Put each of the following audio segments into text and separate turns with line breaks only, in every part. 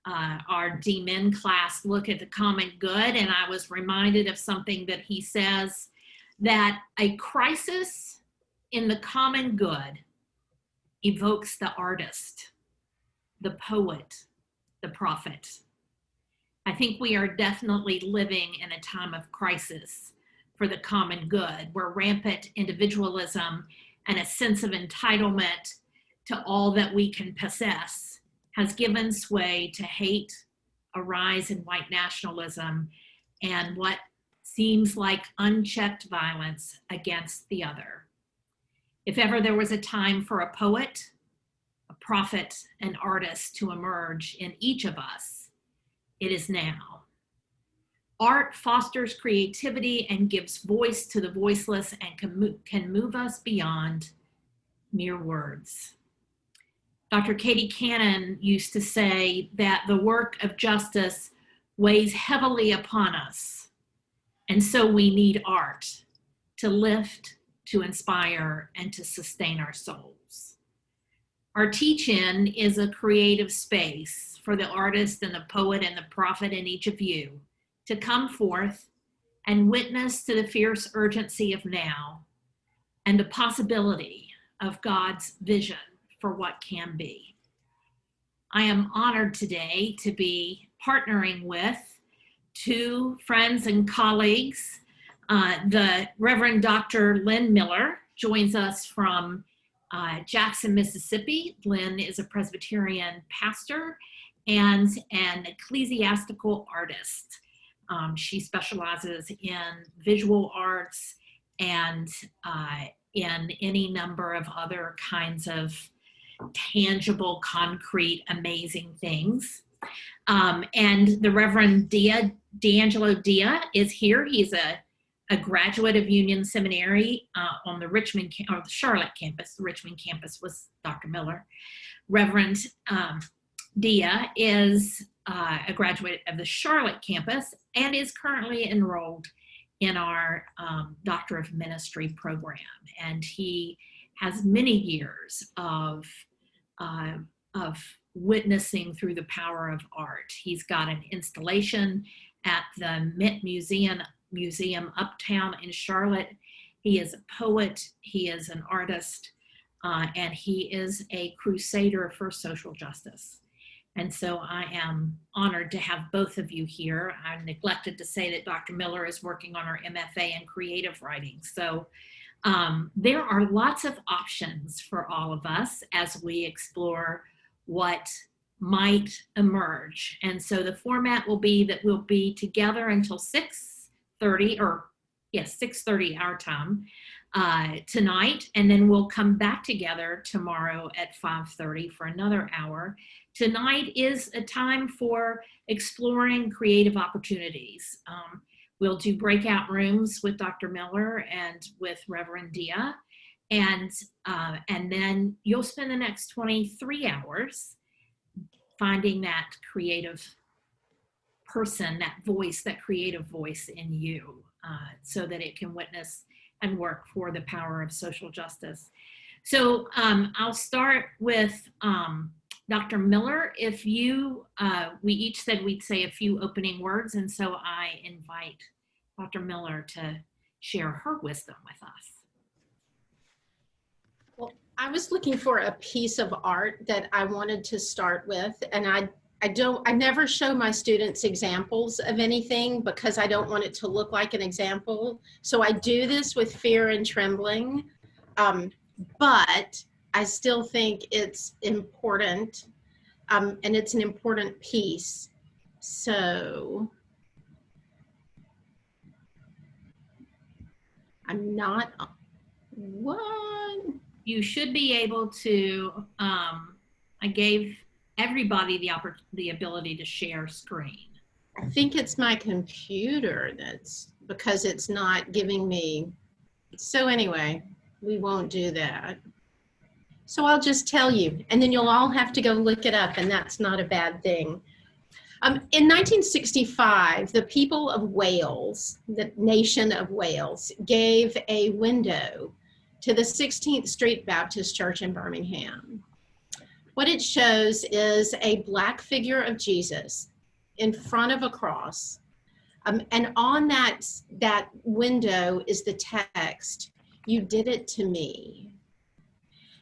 our D-Min class look at the common good, and I was reminded of something that he says, that a crisis in the common good evokes the artist, the poet, the prophet. I think we are definitely living in a time of crisis for the common good, where rampant individualism and a sense of entitlement to all that we can possess has given sway to hate, a rise in white nationalism, and what seems like unchecked violence against the other. If ever there was a time for a poet, a prophet, an artist to emerge in each of us, it is now. Art fosters creativity and gives voice to the voiceless and can move us beyond mere words. Dr. Katie Cannon used to say that the work of justice weighs heavily upon us, and so we need art to lift, to inspire, and to sustain our souls. Our teach-in is a creative space for the artist and the poet and the prophet in each of you to come forth and witness to the fierce urgency of now and the possibility of God's vision for what can be. I am honored today to be partnering with two friends and colleagues. The Reverend Dr. Lynn Miller joins us from Jackson, Mississippi. Lynn is a Presbyterian pastor and an ecclesiastical artist. She specializes in visual arts and in any number of other kinds of tangible, concrete, amazing things. And the Reverend D'Angelo Dia is here. He's a graduate of Union Seminary on the the Charlotte campus. The Richmond campus was Dr. Miller. Reverend Dia is a graduate of the Charlotte campus and is currently enrolled in our Doctor of Ministry program. And he has many years of witnessing through the power of art. He's got an installation at the Mint Museum Uptown in Charlotte. He is a poet, he is an artist, and he is a crusader for social justice. And so I am honored to have both of you here. I neglected to say that Dr. Miller is working on her MFA in creative writing. So there are lots of options for all of us as we explore what might emerge. And so the format will be that we'll be together until 6:30 our time tonight, and then we'll come back together tomorrow at 5:30 for another hour. Tonight is a time for exploring creative opportunities. We'll do breakout rooms with Dr. Miller and with Reverend Dia, and then you'll spend the next 23 hours finding that creative person, that voice, that creative voice in you, so that it can witness and work for the power of social justice. So I'll start with Dr. Miller. If you, we each said we'd say a few opening words, and so I invite Dr. Miller to share her wisdom with us.
Well, I was looking for a piece of art that I wanted to start with, and I never show my students examples of anything because I don't want it to look like an example. So I do this with fear and trembling, but I still think it's important, and it's an important piece. So I'm not, what?
You should be able to, I gave everybody the ability to share screen.
I think it's my computer that's, because it's not giving me, so anyway, we won't do that. So I'll just tell you, and then you'll all have to go look it up, and that's not a bad thing. In 1965, the people of Wales, the nation of Wales, gave a window to the 16th Street Baptist Church in Birmingham. What it shows is a black figure of Jesus in front of a cross. And on that window is the text, "You did it to me."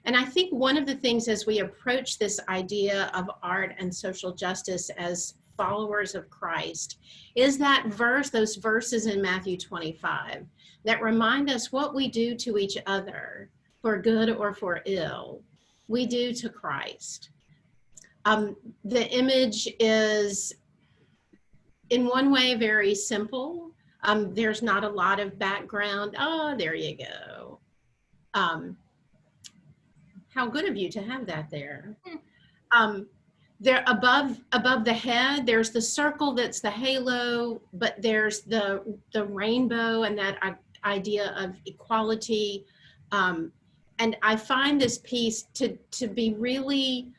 And I think one of the things as we approach this idea of art and social justice as followers of Christ is that those verses in Matthew 25 that remind us what we do to each other for good or for ill, we do to Christ. The image is in one way very simple. There's not a lot of background. Oh, there you go. How good of you to have that there. There above the head, there's the circle that's the halo, but there's the rainbow and that idea of equality. And I find this piece to be really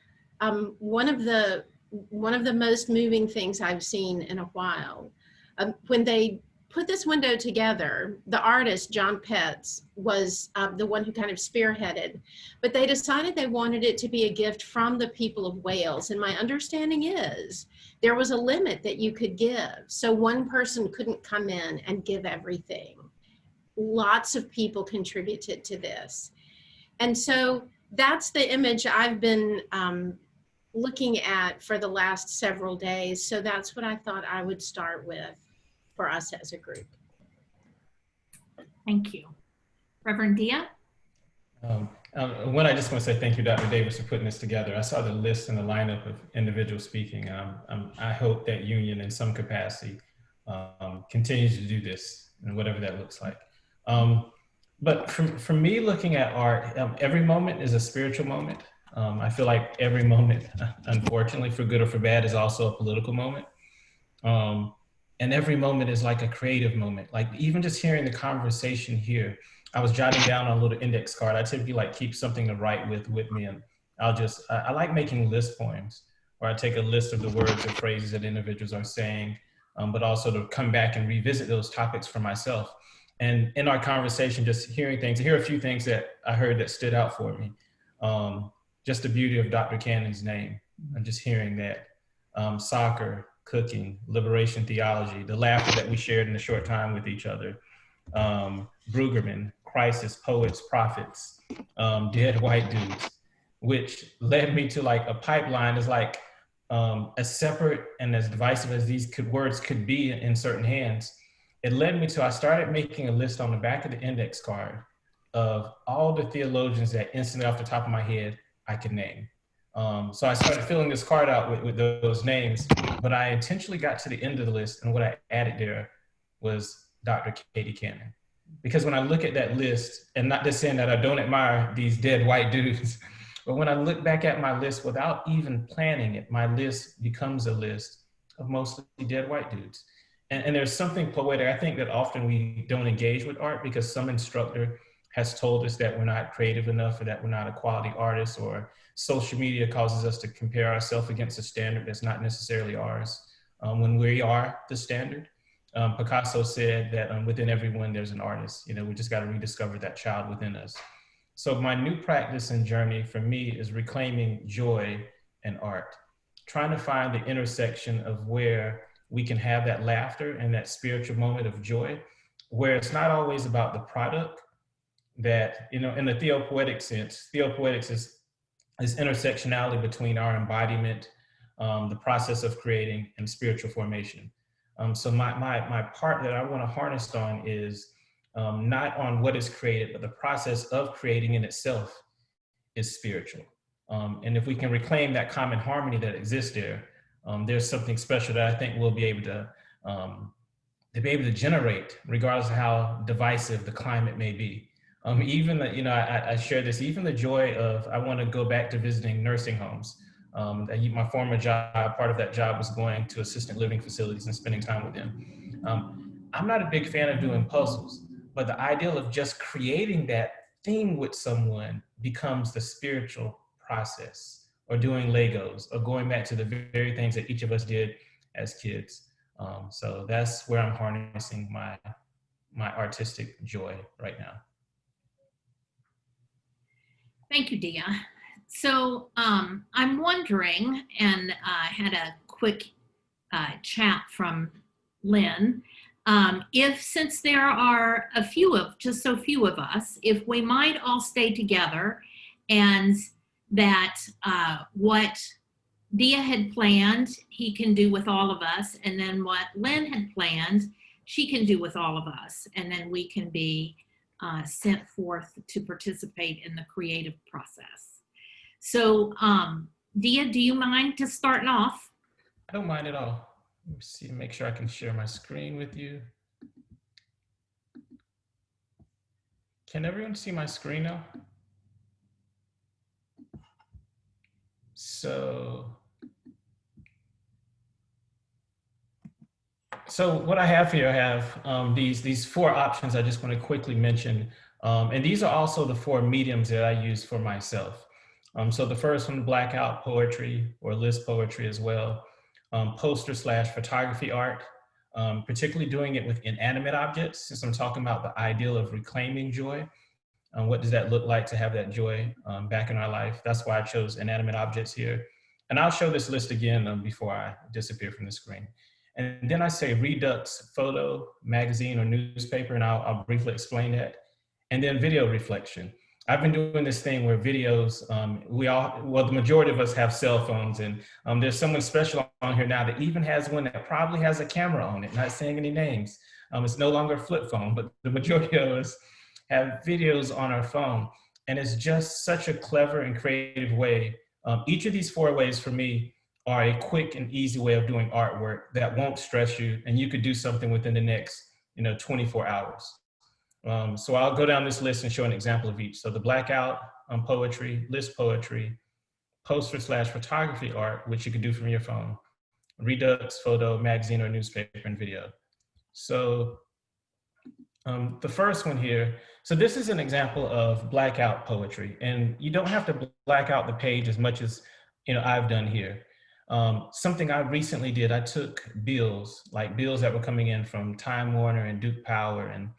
one of the most moving things I've seen in a while. When they put this window together, the artist, John Petz, was the one who kind of spearheaded, but they decided they wanted it to be a gift from the people of Wales. And my understanding is there was a limit that you could give. So one person couldn't come in and give everything. Lots of people contributed to this. And so that's the image I've been looking at for the last several days. So that's what I thought I would start with for us as a group.
Thank you. Reverend Dia?
One, I just want to say thank you, Dr. Davis, for putting this together. I saw the list and the lineup of individuals speaking. I hope that Union in some capacity continues to do this, and whatever that looks like. But for me, looking at art, every moment is a spiritual moment. I feel like every moment, unfortunately, for good or for bad, is also a political moment. And every moment is like a creative moment. Like even just hearing the conversation here, I was jotting down on a little index card. I typically like keep something to write with me. And I like making list poems where I take a list of the words or phrases that individuals are saying, but also to come back and revisit those topics for myself. And in our conversation, just hearing things, here are a few things that I heard that stood out for me. Just the beauty of Dr. Cannon's name, and just hearing that. Soccer, cooking, liberation theology, the laughter that we shared in a short time with each other. Brueggemann, crisis, poets, prophets, dead white dudes, which led me to like a pipeline is like as separate and as divisive as these words could be in certain hands. It led me to, I started making a list on the back of the index card of all the theologians that instantly off the top of my head, I could name. So I started filling this card out with those names, but I intentionally got to the end of the list, and what I added there was Dr. Katie Cannon. Because when I look at that list, and not just saying that I don't admire these dead white dudes, but when I look back at my list without even planning it, my list becomes a list of mostly dead white dudes. And there's something poetic. I think that often we don't engage with art because some instructor has told us that we're not creative enough or that we're not a quality artist, or social media causes us to compare ourselves against a standard that's not necessarily ours when we are the standard. Picasso said that within everyone there's an artist. You know, we just got to rediscover that child within us. So my new practice and journey for me is reclaiming joy and art, trying to find the intersection of where we can have that laughter and that spiritual moment of joy, where it's not always about the product. That, you know, in the theopoetic sense, theopoetics is intersectionality between our embodiment, the process of creating, and spiritual formation. So my part that I want to harness on is not on what is created, but the process of creating in itself is spiritual. And if we can reclaim that common harmony that exists there, there's something special that I think we'll be able to generate, regardless of how divisive the climate may be. Even, you know, I share this, even the joy of, I want to go back to visiting nursing homes. My former job, part of that job was going to assisted living facilities and spending time with them. I'm not a big fan of doing puzzles, but the ideal of just creating that thing with someone becomes the spiritual process, or doing Legos, or going back to the very things that each of us did as kids. So that's where I'm harnessing my artistic joy right now.
Thank you, Dia. So I'm wondering, and I had a quick chat from Lynn, if since there are just so few of us, if we might all stay together, and that what Dia had planned, he can do with all of us, and then what Lynn had planned, she can do with all of us, and then we can be sent forth to participate in the creative process. So, Dia, do you mind just starting off?
I don't mind at all. Let me see, make sure I can share my screen with you. Can everyone see my screen now? So what I have here, I have these four options I just want to quickly mention. And these are also the four mediums that I use for myself. So the first one, Blackout poetry or list poetry as well. Poster/photography art, particularly doing it with inanimate objects, since I'm talking about the ideal of reclaiming joy. What does that look like to have that joy back in our life? That's why I chose inanimate objects here. And I'll show this list again before I disappear from the screen. And then I say Redux photo, magazine, or newspaper, and I'll briefly explain that. And then video reflection. I've been doing this thing where videos, the majority of us have cell phones, and there's someone special on here now that even has one that probably has a camera on it, not saying any names. It's no longer a flip phone, but the majority of us have videos on our phone. And it's just such a clever and creative way. Each of these four ways for me are a quick and easy way of doing artwork that won't stress you, and you could do something within the next 24 hours. So I'll go down this list and show an example of each. So the Blackout poetry, list poetry, poster/photography art, which you can do from your phone, Redux photo, magazine, or newspaper, and video. So the first one here, so this is an example of blackout poetry, and you don't have to black out the page as much as I've done here. Something I recently did, I took bills that were coming in from Time Warner and Duke Power, and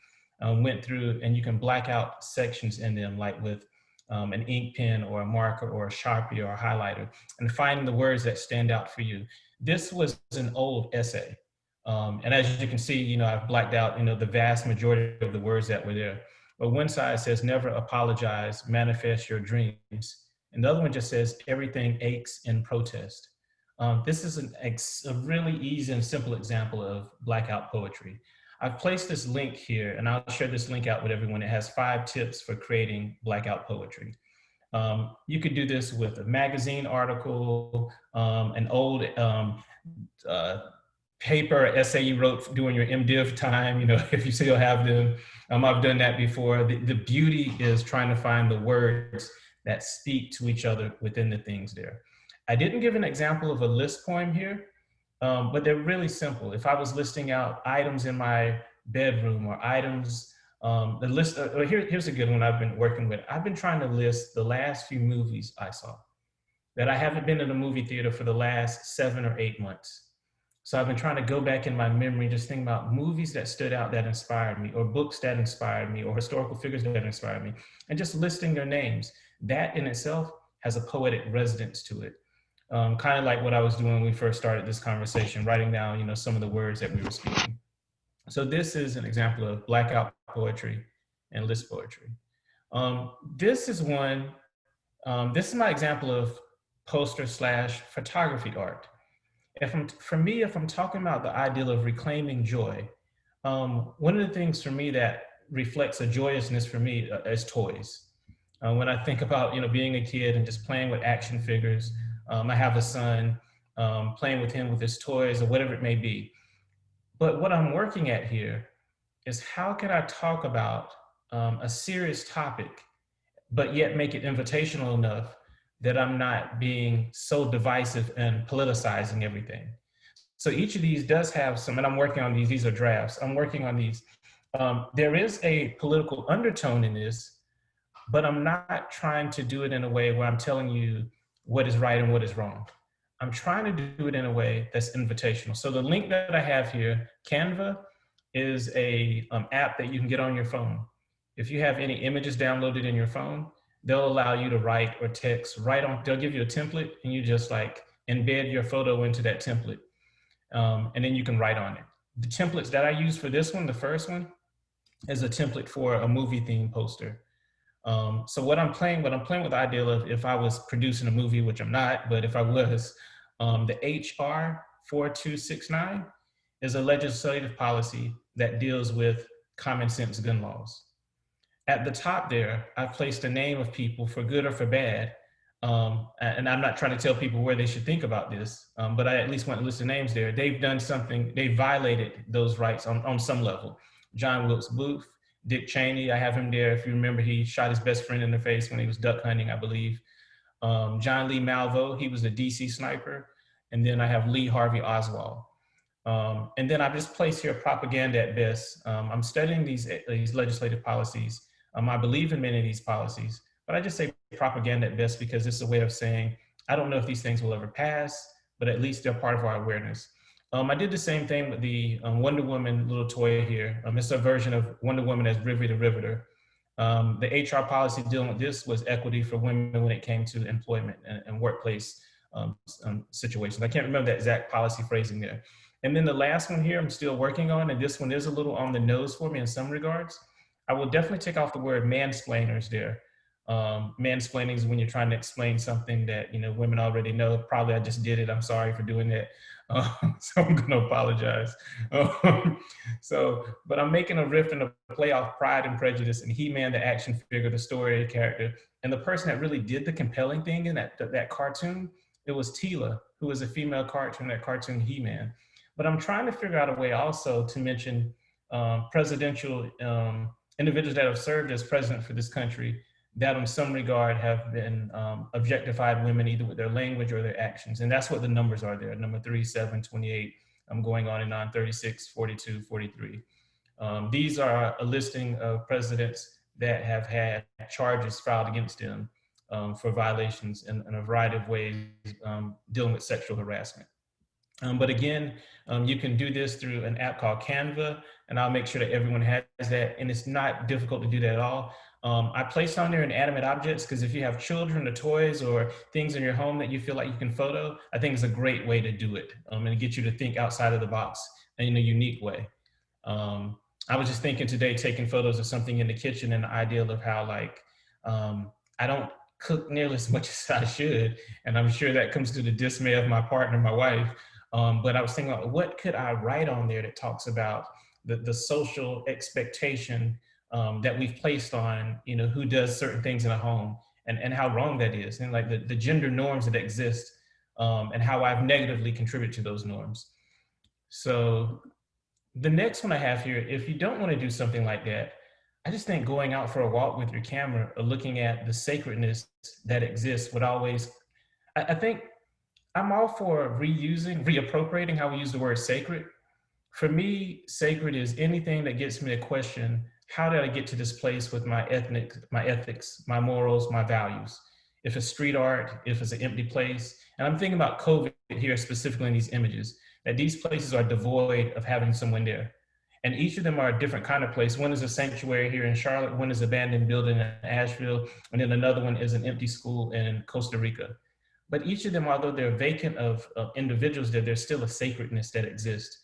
went through, and you can black out sections in them, like with an ink pen or a marker or a Sharpie or a highlighter, and find the words that stand out for you. This was an old essay. And as you can see, I've blacked out, the vast majority of the words that were there. But one side says, never apologize, manifest your dreams. And the other one just says, everything aches in protest. This is a really easy and simple example of blackout poetry. I've placed this link here, and I'll share this link out with everyone. It has 5 tips for creating blackout poetry. You could do this with a magazine article, an old paper essay you wrote during your MDiv time, if you still have them. I've done that before. The beauty is trying to find the words that speak to each other within the things there. I didn't give an example of a list poem here, but they're really simple. If I was listing out items in my bedroom or items, the list, here's a good one I've been working with. I've been trying to list the last few movies I saw, that I haven't been in a movie theater for the last 7 or 8 months. So I've been trying to go back in my memory, just think about movies that stood out that inspired me, or books that inspired me, or historical figures that inspired me, and just listing their names. That in itself has a poetic resonance to it. Kind of like what I was doing when we first started this conversation, writing down, some of the words that we were speaking. So this is an example of blackout poetry and list poetry. This is this is my example of poster/photography art. If I'm talking about the ideal of reclaiming joy, one of the things for me that reflects a joyousness for me is toys. When I think about, being a kid and just playing with action figures, I have a son, playing with him with his toys or whatever it may be. But what I'm working at here is how can I talk about a serious topic, but yet make it invitational enough that I'm not being so divisive and politicizing everything. So each of these does have some, and I'm working on these are drafts, I'm working on these. There is a political undertone in this, but I'm not trying to do it in a way where I'm telling you what is right and what is wrong. I'm trying to do it in a way that's invitational. So the link that I have here, Canva, is a app that you can get on your phone. If you have any images downloaded in your phone, they'll allow you to write or text right on, they'll give you a template and you just like embed your photo into that template. And then you can write on it. The templates that I use for this one, the first one, is a template for a movie theme poster. So what I'm playing with the idea of if I was producing a movie, which I'm not, but if I was, the HR 4269 is a legislative policy that deals with common sense gun laws. At the top there, I've placed a name of people for good or for bad. And I'm not trying to tell people where they should think about this, but I at least want to list the names there. They've done something, they violated those rights on some level. John Wilkes Booth, Dick Cheney, I have him there. If you remember, he shot his best friend in the face when he was duck hunting, I believe. John Lee Malvo, he was a DC sniper. And then I have Lee Harvey Oswald. And then I've just placed here propaganda at best. I'm studying these legislative policies. I believe in many of these policies, but I just say propaganda at best because it's a way of saying, I don't know if these things will ever pass, but at least they're part of our awareness. I did the same thing with the Wonder Woman little toy here. It's a version of Wonder Woman as Riveter the Riveter. The HR policy dealing with this was equity for women when it came to employment and workplace situations. I can't remember the exact policy phrasing there. And then the last one here, I'm still working on, and this one is a little on the nose for me in some regards. I will definitely take off the word mansplainers there. Mansplaining is when you're trying to explain something that women already know. Probably I just did it. I'm sorry for doing that. So I'm going to apologize. But I'm making a riff and a play off Pride and Prejudice and He-Man, the action figure, the story character, and the person that really did the compelling thing in that cartoon. It was Tila, who was a female character in that cartoon He-Man. But I'm trying to figure out a way also to mention presidential individuals that have served as president for this country that in some regard have been objectified women either with their language or their actions. And that's what the numbers are there, number 3, 7, 28, I'm going on and on, 36, 42, 43. These are a listing of presidents that have had charges filed against them for violations in a variety of ways dealing with sexual harassment. But again, you can do this through an app called Canva, and I'll make sure that everyone has that. And it's not difficult to do that at all. I placed on there inanimate objects because if you have children or toys or things in your home that you feel like you can photo, I think it's a great way to do it and get you to think outside of the box in a unique way. I was just thinking today, taking photos of something in the kitchen and the ideal of how I don't cook nearly as much as I should. And I'm sure that comes to the dismay of my partner, my wife. But I was thinking about what could I write on there that talks about the social expectation that we've placed on, who does certain things in a home and how wrong that is. And like the gender norms that exist and how I've negatively contributed to those norms. So the next one I have here, if you don't want to do something like that, I just think going out for a walk with your camera or looking at the sacredness that exists would always, I think I'm all for reappropriating how we use the word sacred. For me, sacred is anything that gets me to question, how did I get to this place with my ethics, my morals, my values? If it's street art, if it's an empty place, and I'm thinking about COVID here specifically in these images, that these places are devoid of having someone there. And each of them are a different kind of place. One is a sanctuary here in Charlotte, one is an abandoned building in Asheville, and then another one is an empty school in Costa Rica. But each of them, although they're vacant of individuals there, there's still a sacredness that exists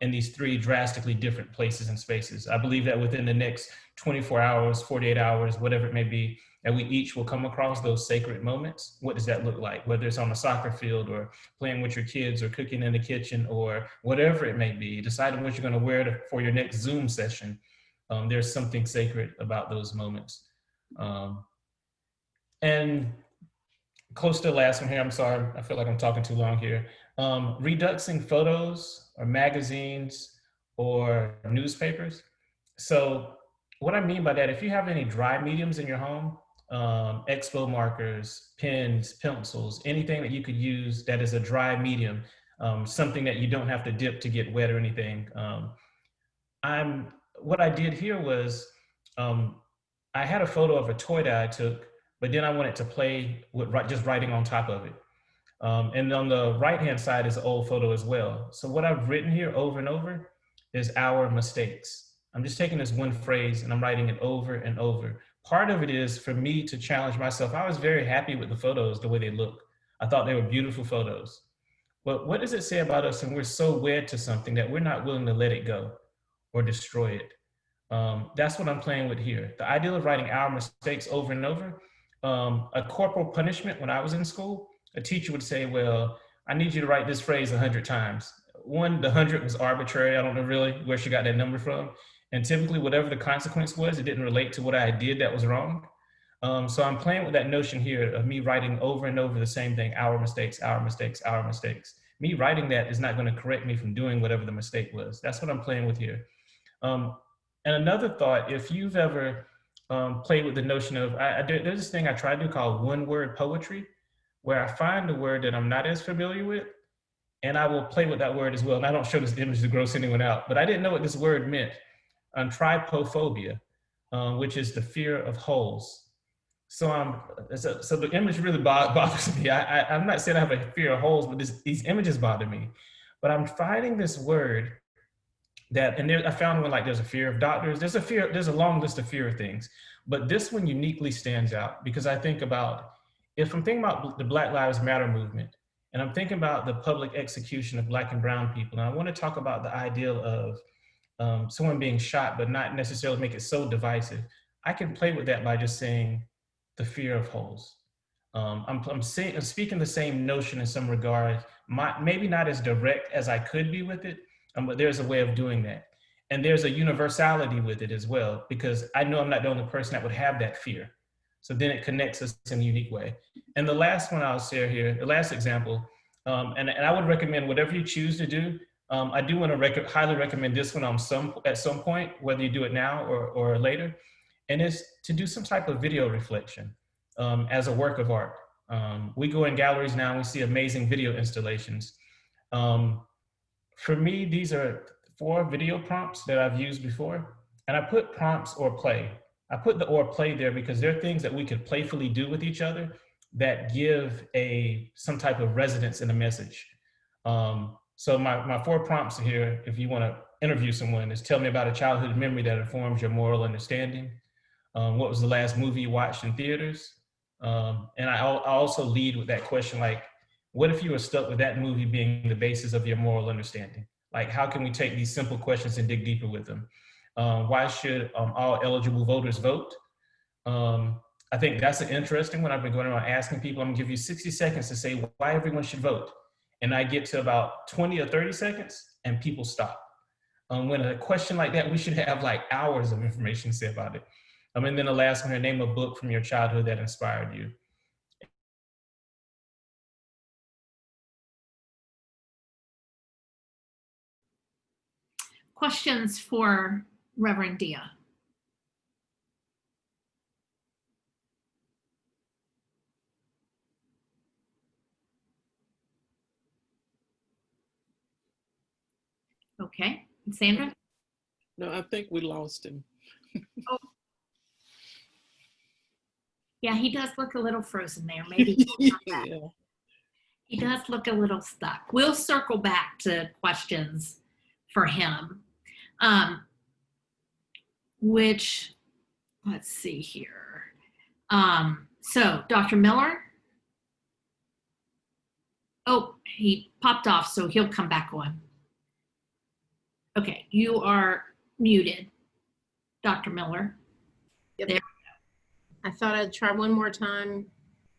in these three drastically different places and spaces. I believe that within the next 24 hours, 48 hours, whatever it may be, that we each will come across those sacred moments. What does that look like? Whether it's on a soccer field or playing with your kids or cooking in the kitchen or whatever it may be, deciding what you're gonna wear for your next Zoom session. There's something sacred about those moments. And close to the last one here, I'm sorry, I feel like I'm talking too long here. Reduxing photos or magazines or newspapers. So what I mean by that, if you have any dry mediums in your home, expo markers, pens, pencils, anything that you could use that is a dry medium, something that you don't have to dip to get wet or anything. What I did here was, I had a photo of a toy that I took, but then I wanted to play with just writing on top of it. And on the right-hand side is an old photo as well. So what I've written here over and over is our mistakes. I'm just taking this one phrase and I'm writing it over and over. Part of it is for me to challenge myself. I was very happy with the photos, the way they look. I thought they were beautiful photos. But what does it say about us when we're so wed to something that we're not willing to let it go or destroy it? That's what I'm playing with here. The ideal of writing our mistakes over and over. A corporal punishment when I was in school, a teacher would say, well, I need you to write this phrase 100 times. One, the 100 was arbitrary. I don't know really where she got that number from. And typically whatever the consequence was, it didn't relate to what I did that was wrong. So I'm playing with that notion here of me writing over and over the same thing, our mistakes, our mistakes, our mistakes. Me writing that is not going to correct me from doing whatever the mistake was. That's what I'm playing with here. And another thought, if you've ever played with the notion of, there's this thing I try to do called one word poetry, where I find a word that I'm not as familiar with, and I will play with that word as well. And I don't show this image to gross anyone out, but I didn't know what this word meant. Trypophobia, which is the fear of holes. So the image really bothers me. I'm not saying I have a fear of holes, but these images bother me. But I'm finding this word that, and I found one like there's a fear of doctors. There's a long list of fear of things, but this one uniquely stands out because I think about, if I'm thinking about the Black Lives Matter movement, and I'm thinking about the public execution of Black and brown people, and I want to talk about the ideal of someone being shot, but not necessarily make it so divisive. I can play with that by just saying the fear of holes. I'm speaking the same notion in some regards, maybe not as direct as I could be with it, but there's a way of doing that. And there's a universality with it as well, because I know I'm not the only person that would have that fear. So then it connects us in a unique way. And the last one I'll share here, the last example, and I would recommend whatever you choose to do. I do want to highly recommend this one at some point, whether you do it now or later, and it's to do some type of video reflection as a work of art. We go in galleries now and we see amazing video installations. For me, these are 4 video prompts that I've used before, and I put prompts or play. I put the or play there because there are things that we could playfully do with each other that give some type of resonance in a message. So my 4 prompts here, if you want to interview someone, is tell me about a childhood memory that informs your moral understanding. What was the last movie you watched in theaters? And I also lead with that question, like, what if you were stuck with that movie being the basis of your moral understanding? Like, how can we take these simple questions and dig deeper with them? Why should all eligible voters vote? I think that's an interesting one. I've been going around asking people. I'm gonna give you 60 seconds to say why everyone should vote. And I get to about 20 or 30 seconds and people stop. When a question like that, we should have like hours of information to say about it. And then the last one, name a book from your childhood that inspired you.
Questions for Reverend Dia? Okay, Sandra?
No, I think we lost him.
Oh. Yeah, he does look a little frozen there. Maybe
Yeah.
he does look a little stuck. We'll circle back to questions for him. Which, let's see here. So Dr. Miller. Oh, he popped off, so he'll come back on. Okay, you are muted, Dr. Miller.
Yep.
There.
I thought I'd try one more time,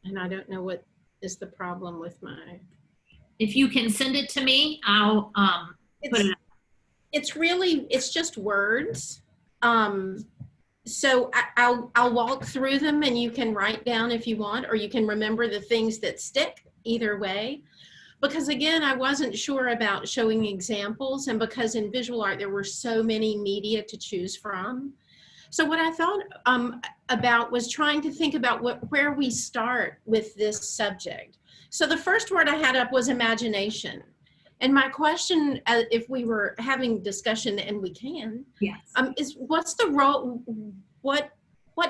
and I don't know what is the problem with my.
If you can send it to me, I'll put it.
It's just words. So I'll walk through them, and you can write down if you want, or you can remember the things that stick. Either way. Because again, I wasn't sure about showing examples, and because in visual art there were so many media to choose from. So what I thought about was trying to think about where we start with this subject. So the first word I had up was imagination. And my question, if we were having discussion, and we can,
Yes.
Is what's the role, what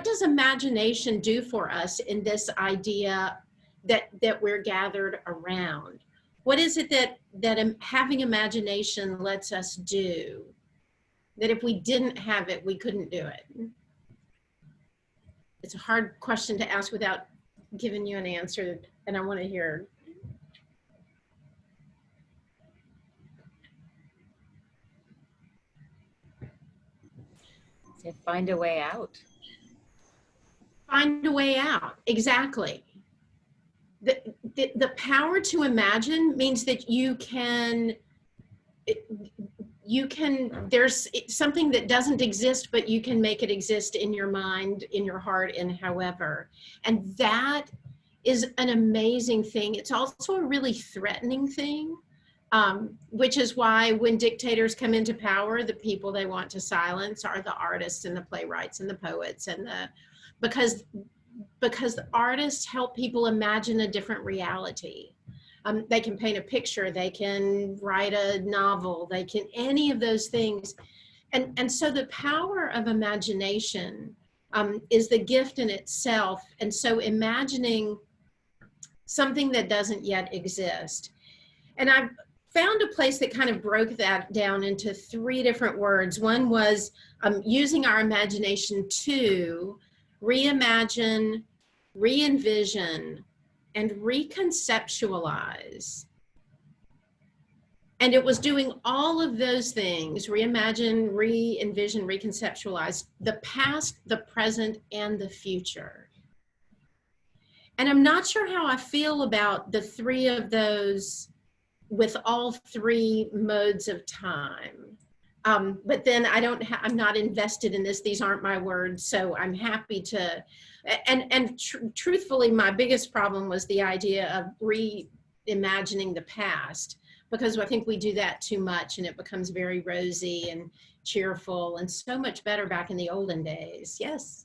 does imagination do for us in this idea that we're gathered around? What is it that having imagination lets us do, that if we didn't have it, we couldn't do it? it's a hard question to ask without giving you an answer, and I want to hear.
Say, find a way out.
Find a way out, exactly. The power to imagine means that you can, there's something that doesn't exist, but you can make it exist in your mind, in your heart, and however. And that is an amazing thing. It's also a really threatening thing, which is why when dictators come into power, the people they want to silence are the artists and the playwrights and the poets, and because the artists help people imagine a different reality. They can paint a picture, they can write a novel, they can, any of those things. And so the power of imagination is the gift in itself. And so imagining something that doesn't yet exist. And I've found a place that kind of broke that down into 3 different words. One was using our imagination to reimagine, re-envision, and reconceptualize. And it was doing all of those things, reimagine, re-envision, reconceptualize, the past, the present, and the future. And I'm not sure how I feel about the 3 of those with all 3 modes of time. But then I'm not invested in this. These aren't my words, so I'm happy to, truthfully, my biggest problem was the idea of reimagining the past, because I think we do that too much and it becomes very rosy and cheerful and so much better back in the olden days. Yes.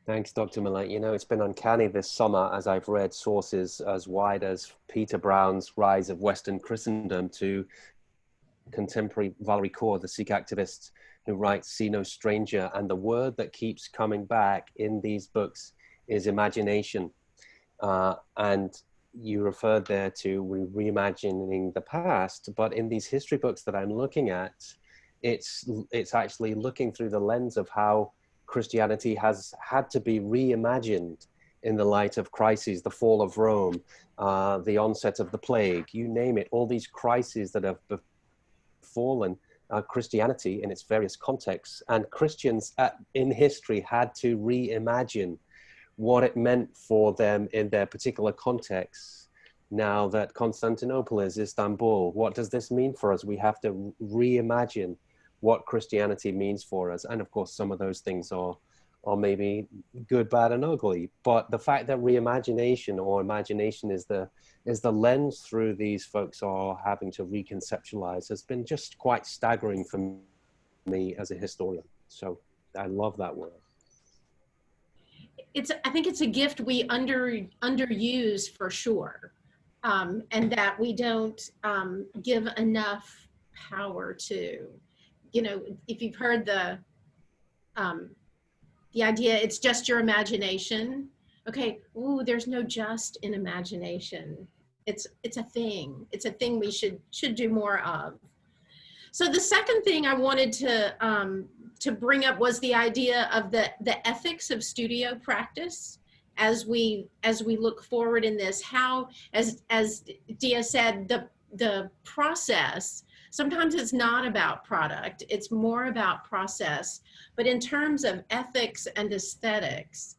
Thanks, Dr. Millett. You know, it's been uncanny this summer as I've read sources as wide as Peter Brown's Rise of Western Christendom to contemporary Valerie Kaur, the Sikh activist who writes See No Stranger. And the word that keeps coming back in these books is imagination. And you referred there to reimagining the past, but in these history books that I'm looking at, it's actually looking through the lens of how Christianity has had to be reimagined in the light of crises, the fall of Rome, the onset of the plague, you name it, all these crises that have befallen Christianity in its various contexts. And Christians in history had to reimagine what it meant for them in their particular contexts. Now that Constantinople is Istanbul, what does this mean for us? We have to reimagine what Christianity means for us. And of course, some of those things are maybe good, bad, and ugly. But the fact that reimagination or imagination is the lens through these folks are having to reconceptualize has been just quite staggering for me as a historian. So I love that word.
I think it's a gift we underuse for sure, and that we don't give enough power to. You know, if you've heard the idea, it's just your imagination. Okay, ooh, there's no just in imagination. It's a thing. It's a thing we should do more of. So the second thing I wanted to bring up was the idea of the ethics of studio practice as we look forward in this. How, as Dia said, the process. Sometimes it's not about product, it's more about process. But in terms of ethics and aesthetics,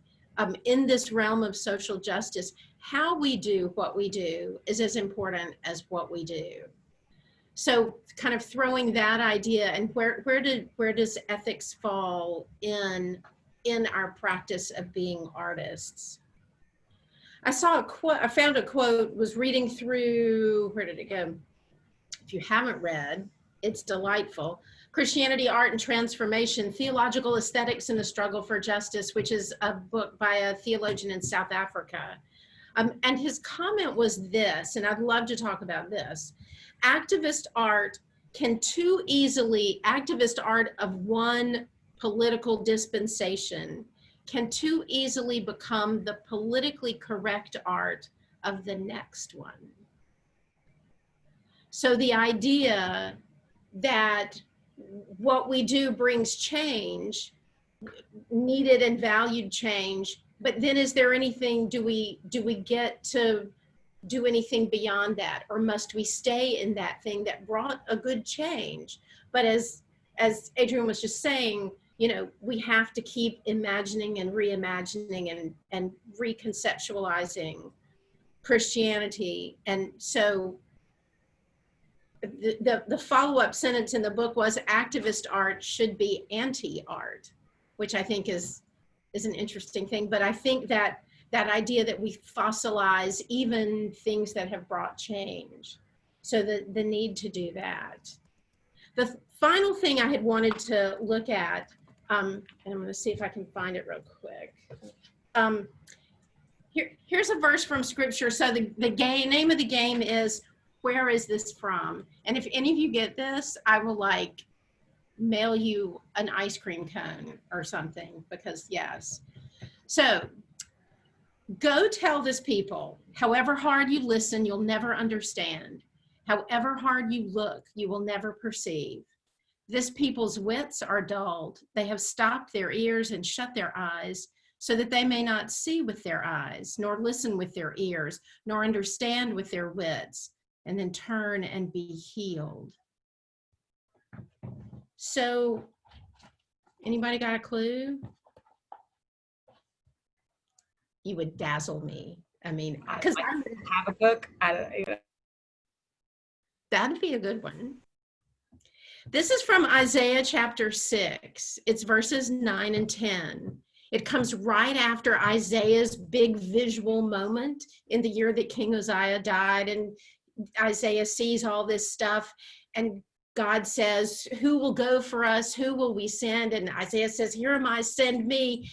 in this realm of social justice, how we do what we do is as important as what we do. So kind of throwing that idea, and where does ethics fall in our practice of being artists? I saw a quote, I found a quote, was reading through, where did it go? If you haven't read, it's delightful. Christianity, Art, and Transformation, Theological Aesthetics in the Struggle for Justice, which is a book by a theologian in South Africa. And his comment was this, and I'd love to talk about this. Activist art can too easily, activist art of one political dispensation can too easily become the politically correct art of the next one. So the idea that what we do brings change needed and valued change. But then is there anything, do we get to do anything beyond that? Or must we stay in that thing that brought a good change? But as Adrian was just saying, you know, we have to keep imagining and reimagining and reconceptualizing Christianity. And so the follow-up sentence in the book was activist art should be anti-art, which I think is an interesting thing. But I think that idea that we fossilize even things that have brought change. So the need to do that. The final thing I had wanted to look at, and I'm going to see if I can find it real quick. Here's a verse from scripture. So the name of the game is, where is this from? And if any of you get this, I will like mail you an ice cream cone or something, because yes. So go tell this people, however hard you listen, you'll never understand. However hard you look, you will never perceive. This people's wits are dulled. They have stopped their ears and shut their eyes, so that they may not see with their eyes, nor listen with their ears, nor understand with their wits, and then turn and be healed. So, anybody got a clue? You would dazzle me. I mean, because
Habakkuk.
that'd be a good one. This is from Isaiah chapter 6. It's verses 9 and 10. It comes right after Isaiah's big visual moment in the year that King Uzziah died, and Isaiah sees all this stuff, and God says, who will go for us? Who will we send? And Isaiah says, here am I, send me.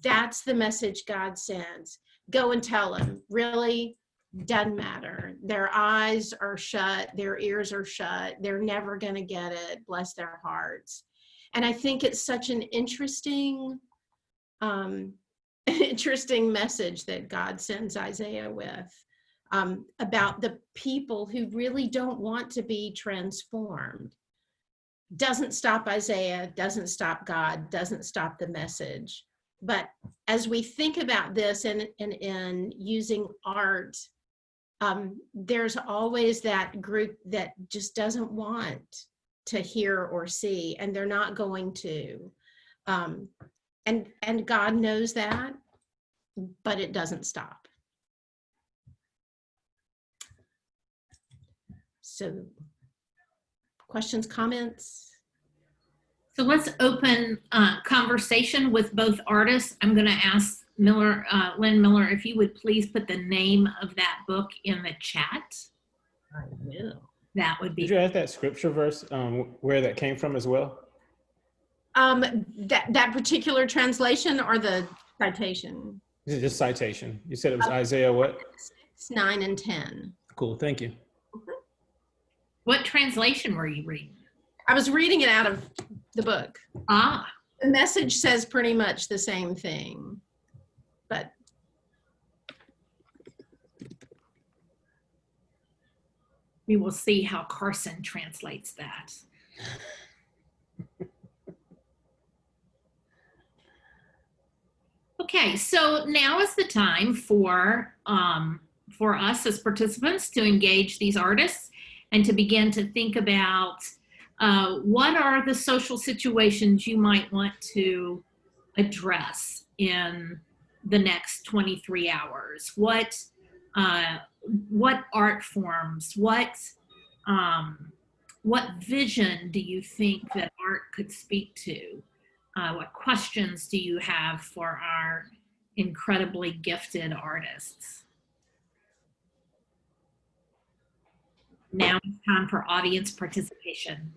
That's the message God sends. Go and tell them. Really? Doesn't matter. Their eyes are shut. Their ears are shut. They're never going to get it. Bless their hearts. And I think it's such an interesting message that God sends Isaiah with, about the people who really don't want to be transformed. Doesn't stop Isaiah, doesn't stop God, doesn't stop the message. But as we think about this and using art, there's always that group that just doesn't want to hear or see, and they're not going to. And God knows that, but it doesn't stop. So, questions, comments?
So let's open conversation with both artists. I'm going to ask Miller, Lynn Miller, if you would please put the name of that book in the chat.
I will.
That would be.
Did you add that scripture verse where that came from as well?
That particular translation or the citation?
This is just citation. You said it was Isaiah what?
6, 9, and 10.
Cool, thank you.
What translation were you reading?
I was reading it out of the book.
Ah.
The message says pretty much the same thing, but.
We will see how Carson translates that. Okay, so now is the time for us as participants to engage these artists and to begin to think about what are the social situations you might want to address in the next 23 hours. What art forms, what vision do you think that art could speak to? What questions do you have for our incredibly gifted artists? Now it's time for audience participation.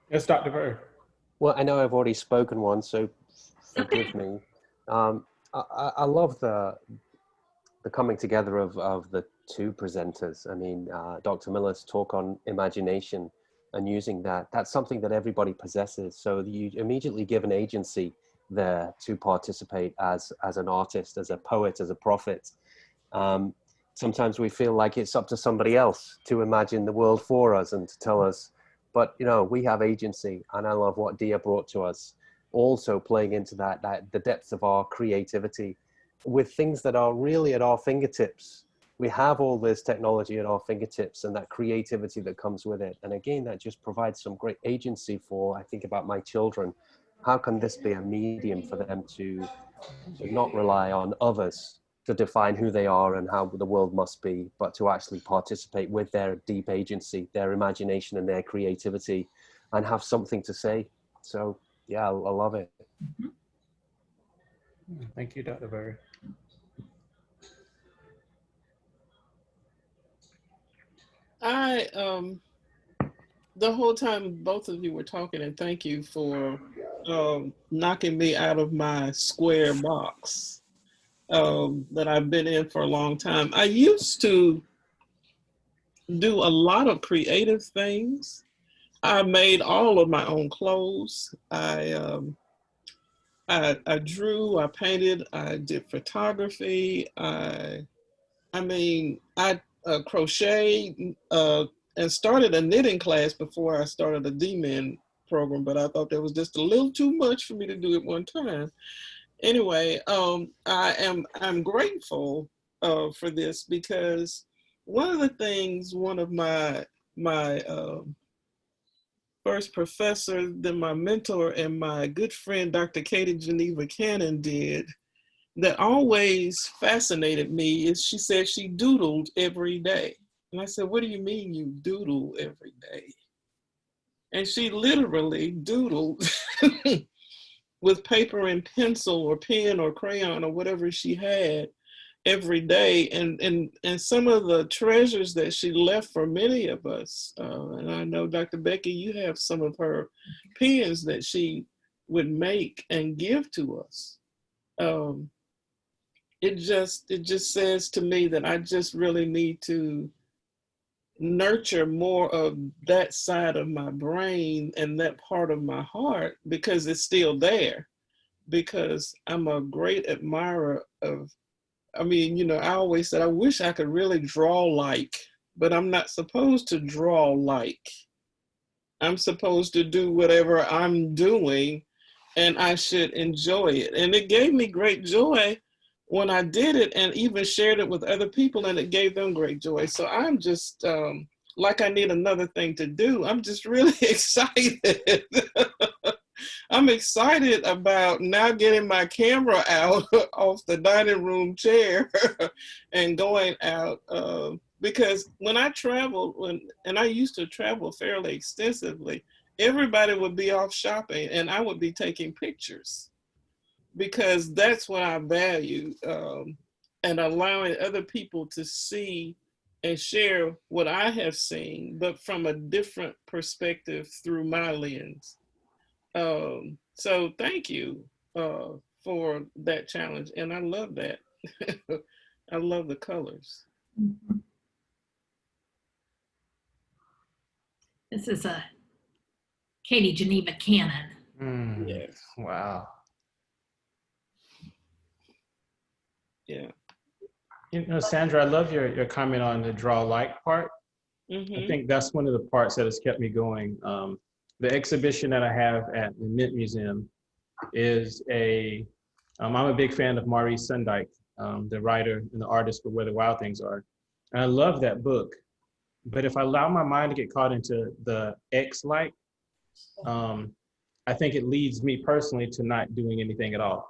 Yes, Dr. Bird.
Well, I know I've already spoken once, so forgive me. I love the coming together of the two presenters. I mean, Dr. Miller's talk on imagination and using that's something that everybody possesses. So you immediately give an agency there to participate as an artist, as a poet, as a prophet. Sometimes we feel like it's up to somebody else to imagine the world for us and to tell us, but we have agency, and I love what Dia brought to us. Also playing into that the depths of our creativity with things that are really at our fingertips. We have all this technology at our fingertips and that creativity that comes with it. And again, that just provides some great agency for, I think about my children. How can this be a medium for them to not rely on others to define who they are and how the world must be, but to actually participate with their deep agency, their imagination and their creativity, and have something to say. So yeah, I love it.
Thank you, Dr. Berry.
The whole time both of you were talking, and thank you for knocking me out of my square box that I've been in for a long time. I used to do a lot of creative things. I made all of my own clothes. I drew, I painted, I did photography. I crocheted and started a knitting class before I started a D-Min program, but I thought that was just a little too much for me to do at one time. Anyway, I'm grateful for this, because one of the things one of my first professor, then my mentor and my good friend, Dr. Katie Geneva Cannon, did that always fascinated me is she said she doodled every day. And I said, what do you mean you doodle every day? And she literally doodled with paper and pencil or pen or crayon or whatever she had every day. And some of the treasures that she left for many of us, and I know Dr. Becky, you have some of her pens that she would make and give to us. It just says to me that I just really need to nurture more of that side of my brain and that part of my heart, because it's still there, because I'm a great admirer of, I always said, I wish I could really draw like, but I'm not supposed to draw like. I'm supposed to do whatever I'm doing, and I should enjoy it. And it gave me great joy when I did it, and even shared it with other people, and it gave them great joy. So I'm just like I need another thing to do. I'm just really excited. I'm excited about now getting my camera out off the dining room chair and going out, because when I traveled, and I used to travel fairly extensively, everybody would be off shopping and I would be taking pictures, because that's what I value, and allowing other people to see and share what I have seen, but from a different perspective through my lens. So thank you for that challenge. And I love that. I love the colors.
This is a Katie Geneva Cannon.
Yes.
Wow.
Yeah.
Sandra, I love your comment on the draw like part.
Mm-hmm.
I think that's one of the parts that has kept me going. The exhibition that I have at the Mint Museum is I'm a big fan of Maurice Sendak, the writer and the artist for Where the Wild Things Are. And I love that book. But if I allow my mind to get caught into the X-like, I think it leads me personally to not doing anything at all.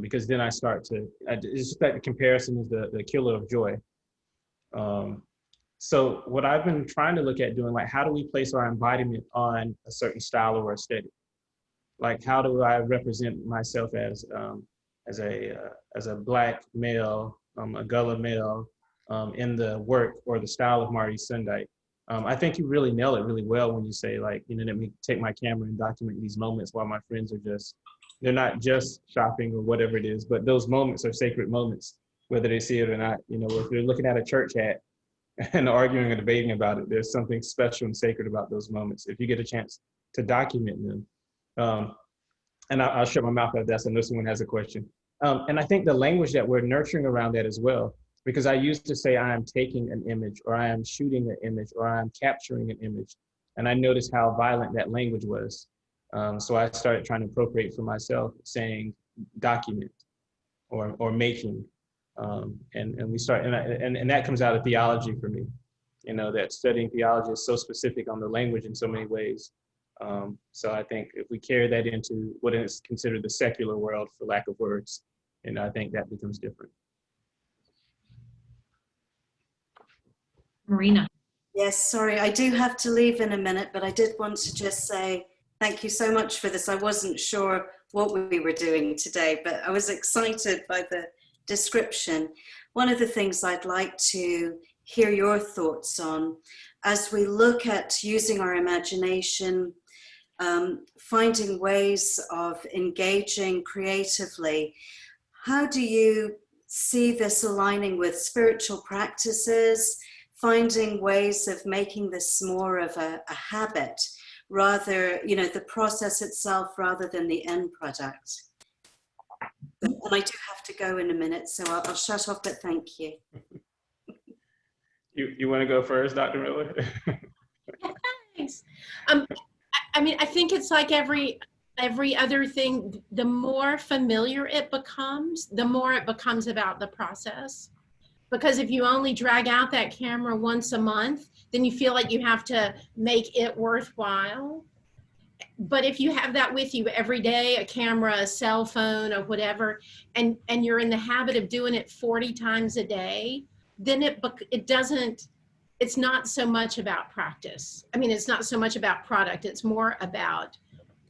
Because then I start to, it's just that the comparison is the killer of joy. So what I've been trying to look at doing, like, how do we place our embodiment on a certain style or aesthetic? Like, how do I represent myself as a Black male, a Gullah male, in the work or the style of Maurice Sendak? I think you really nail it really well when you say, like, let me take my camera and document these moments while my friends are they're not just shopping or whatever it is, but those moments are sacred moments, whether they see it or not. If they're looking at a church hat and arguing or debating about it, there's something special and sacred about those moments if you get a chance to document them. And I'll shut my mouth after that, so I know someone has a question. And I think the language that we're nurturing around that as well, because I used to say I am taking an image, or I am shooting an image, or I am capturing an image. And I noticed how violent that language was. So I started trying to appropriate for myself, saying document or making. And we start, and that comes out of theology for me. You know, that studying theology is so specific on the language in so many ways. So I think if we carry that into what is considered the secular world, for lack of words, and I think that becomes different.
Marina.
Yes, sorry, I do have to leave in a minute, but I did want to just say thank you so much for this. I wasn't sure what we were doing today, but I was excited by the description. One of the things I'd like to hear your thoughts on, as we look at using our imagination, finding ways of engaging creatively, how do you see this aligning with spiritual practices, finding ways of making this more of a habit, rather, you know, the process itself rather than the end product? And I do have to go in a minute, so I'll shut off, but thank you.
You want to go first, Dr. Miller?
Thanks. I mean, I think it's like every other thing, the more familiar it becomes, the more it becomes about the process. Because if you only drag out that camera once a month, then you feel like you have to make it worthwhile. But if you have that with you every day, a camera, a cell phone, or whatever, and you're in the habit of doing it 40 times a day, then it's not so much about practice. I mean, it's not so much about product. It's more about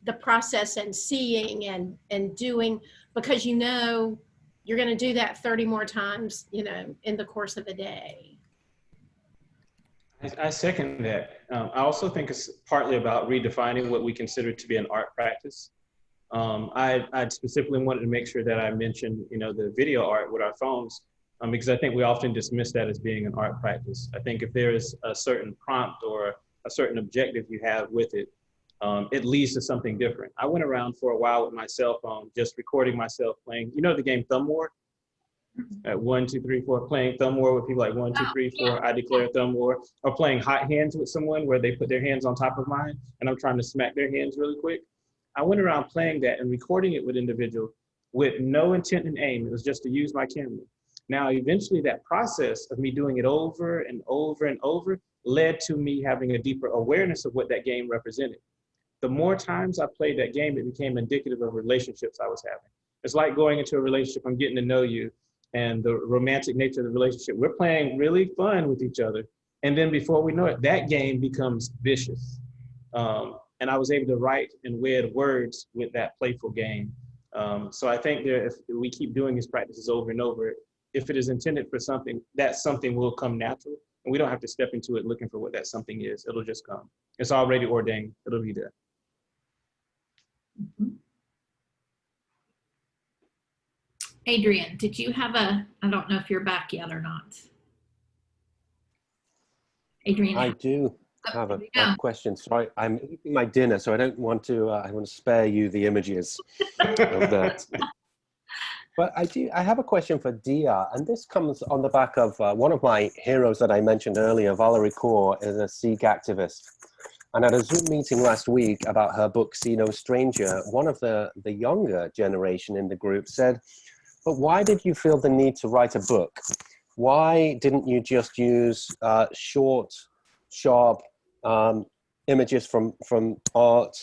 the process and seeing and doing, because you know you're going to do that 30 more times, you know, in the course of the day.
I second that. I also think it's partly about redefining what we consider to be an art practice. I specifically wanted to make sure that I mentioned, you know, the video art with our phones, because I think we often dismiss that as being an art practice. I think if there is a certain prompt or a certain objective you have with it, it leads to something different. I went around for a while with my cell phone, just recording myself playing, you know, the game Thumb War? At 1, 2, 3, 4, playing Thumb War with people like 1, 2, 3, 4, I declare Thumb War, or playing hot hands with someone where they put their hands on top of mine and I'm trying to smack their hands really quick. I went around playing that and recording it with individuals with no intent and aim. It was just to use my camera. Now, eventually that process of me doing it over and over and over led to me having a deeper awareness of what that game represented. The more times I played that game, it became indicative of relationships I was having. It's like going into a relationship, I'm getting to know you, and the romantic nature of the relationship. We're playing really fun with each other. And then before we know it, that game becomes vicious. And I was able to write and wed words with that playful game. So I think if we keep doing these practices over and over, if it is intended for something, that something will come natural. And we don't have to step into it looking for what that something is. It'll just come. It's already ordained. It'll be there.
Mm-hmm. Adrian, did you have I don't know if you're back yet or not. Adrian.
I do have a question. Sorry, I'm eating my dinner, so I don't want to, I want to spare you the images of that. But I have a question for Dia, and this comes on the back of one of my heroes that I mentioned earlier. Valerie Kaur is a Sikh activist. And at a Zoom meeting last week about her book, See No Stranger, one of the younger generation in the group said, but why did you feel the need to write a book? Why didn't you just use short, sharp images from art,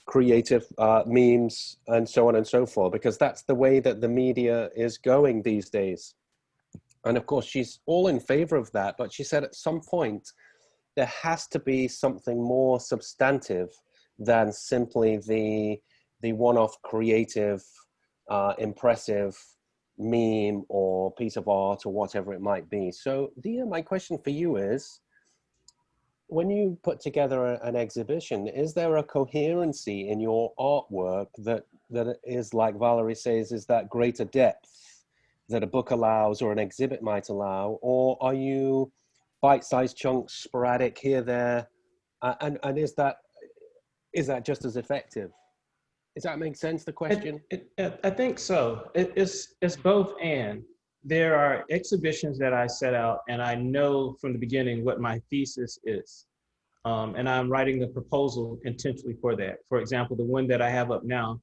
creative memes, and so on and so forth? Because that's the way that the media is going these days. And of course, she's all in favor of that. But she said at some point, there has to be something more substantive than simply the one-off creative, impressive meme or piece of art or whatever it might be. So Dia, my question for you is, when you put together an exhibition, is there a coherency in your artwork that is, like Valerie says, is that greater depth that a book allows or an exhibit might allow? Or are you bite-sized chunks, sporadic here, there, and is that just as effective? Does that make sense, the question?
I think so. It's both and. There are exhibitions that I set out and I know from the beginning what my thesis is. And I'm writing the proposal intentionally for that. For example, the one that I have up now,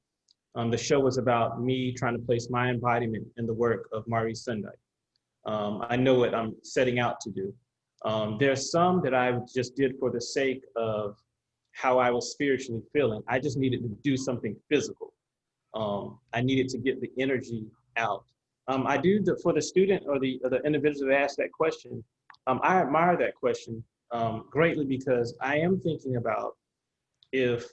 the show was about me trying to place my embodiment in the work of Maurice Sendak. I know what I'm setting out to do. There's some that I just did for the sake of how I was spiritually feeling. I just needed to do something physical. I needed to get the energy out. I do for the student or the individual that asked that question. I admire that question greatly, because I am thinking about if,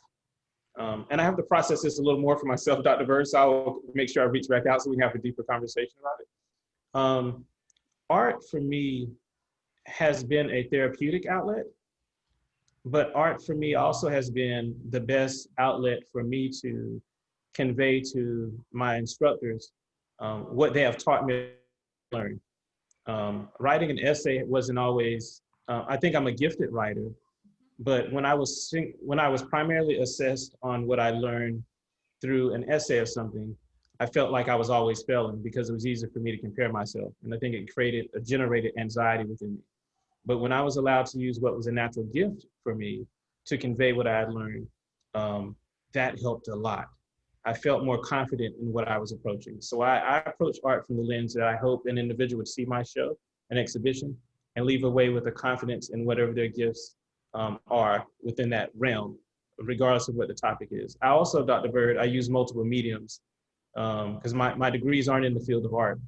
and I have to process this a little more for myself, Dr. Bird, so I'll make sure I reach back out so we can have a deeper conversation about it. Art for me has been a therapeutic outlet, but art for me also has been the best outlet for me to convey to my instructors what they have taught me to learn. Writing an essay wasn't always, I think I'm a gifted writer, but when I was primarily assessed on what I learned through an essay or something, I felt like I was always failing because it was easier for me to compare myself. And I think it generated anxiety within me. But when I was allowed to use what was a natural gift for me to convey what I had learned, that helped a lot. I felt more confident in what I was approaching. So I approach art from the lens that I hope an individual would see my show, an exhibition, and leave away with a confidence in whatever their gifts are within that realm, regardless of what the topic is. I also, Dr. Bird, I use multiple mediums because my degrees aren't in the field of art.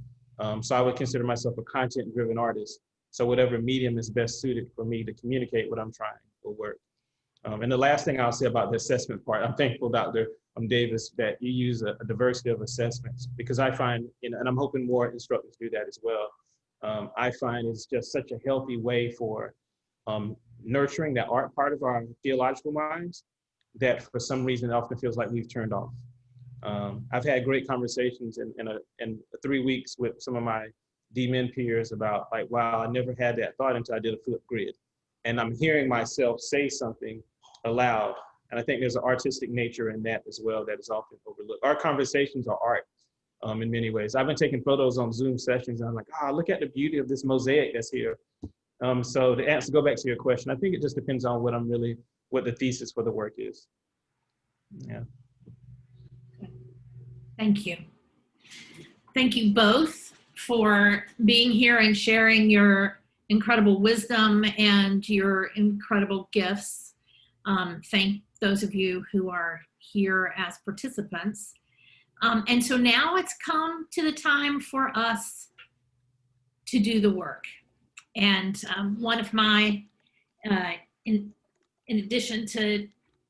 So I would consider myself a content-driven artist. So whatever medium is best suited for me to communicate what I'm trying will work. And the last thing I'll say about the assessment part, I'm thankful, Dr. Davis, that you use a diversity of assessments, because I find, and I'm hoping more instructors do that as well. I find it's just such a healthy way for nurturing that art part of our theological minds that for some reason it often feels like we've turned off. I've had great conversations in 3 weeks with some of my D-Min peers about like, wow, I never had that thought until I did a flip grid. And I'm hearing myself say something aloud. And I think there's an artistic nature in that as well that is often overlooked. Our conversations are art in many ways. I've been taking photos on Zoom sessions and I'm like, look at the beauty of this mosaic that's here. So to go back to your question, I think it just depends on what the thesis for the work is. Yeah.
Thank you. Thank you both for being here and sharing your incredible wisdom and your incredible gifts. Thank those of you who are here as participants. And so now it's come to the time for us to do the work. And one of my, in addition to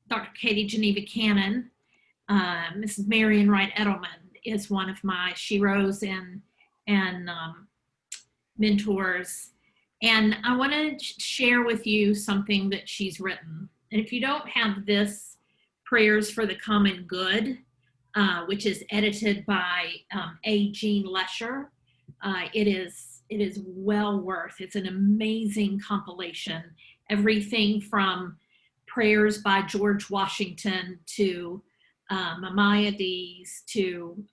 Dr. Katie Geneva Cannon, Mrs. Marion Wright Edelman is one of my sheroes and mentors. And I want to share with you something that she's written. And if you don't have this, Prayers for the Common Good, which is edited by A. Jean Lesher, it is well worth. It's an amazing compilation. Everything from prayers by George Washington to Maimonides to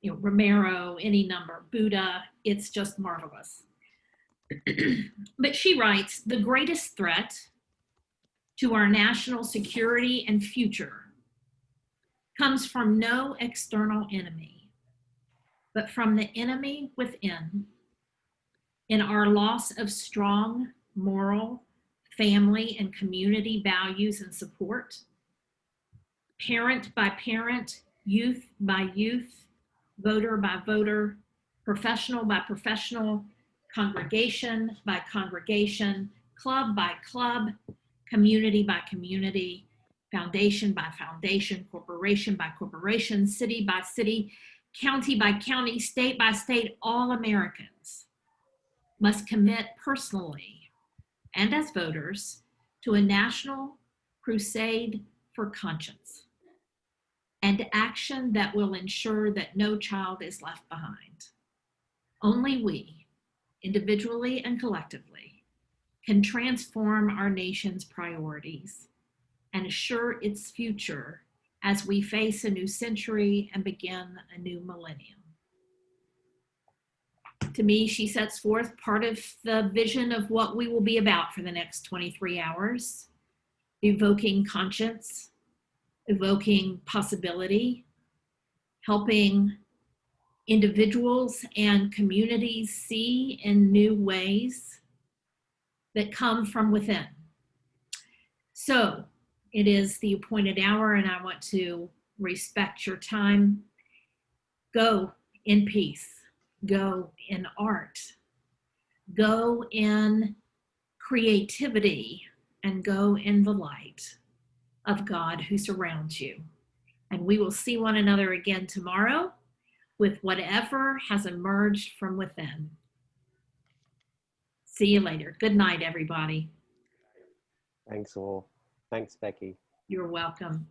Romero, any number, Buddha. It's just marvelous. But she writes, the greatest threat to our national security and future comes from no external enemy, but from the enemy within, in our loss of strong moral, family, and community values and support, parent by parent, youth by youth, voter by voter, professional by professional, congregation by congregation, club by club, community by community, foundation by foundation, corporation by corporation, city by city, county by county, state by state. All Americans must commit personally and as voters to a national crusade for conscience and action that will ensure that no child is left behind. Only we, individually and collectively, can transform our nation's priorities and assure its future as we face a new century and begin a new millennium. To me, she sets forth part of the vision of what we will be about for the next 23 hours, evoking conscience, evoking possibility, helping individuals and communities see in new ways that come from within. So it is the appointed hour, and I want to respect your time. Go in peace, go in art, go in creativity, and go in the light of God who surrounds you. And we will see one another again tomorrow with whatever has emerged from within. See you later. Good night, everybody.
Thanks all. Thanks, Becky.
You're welcome.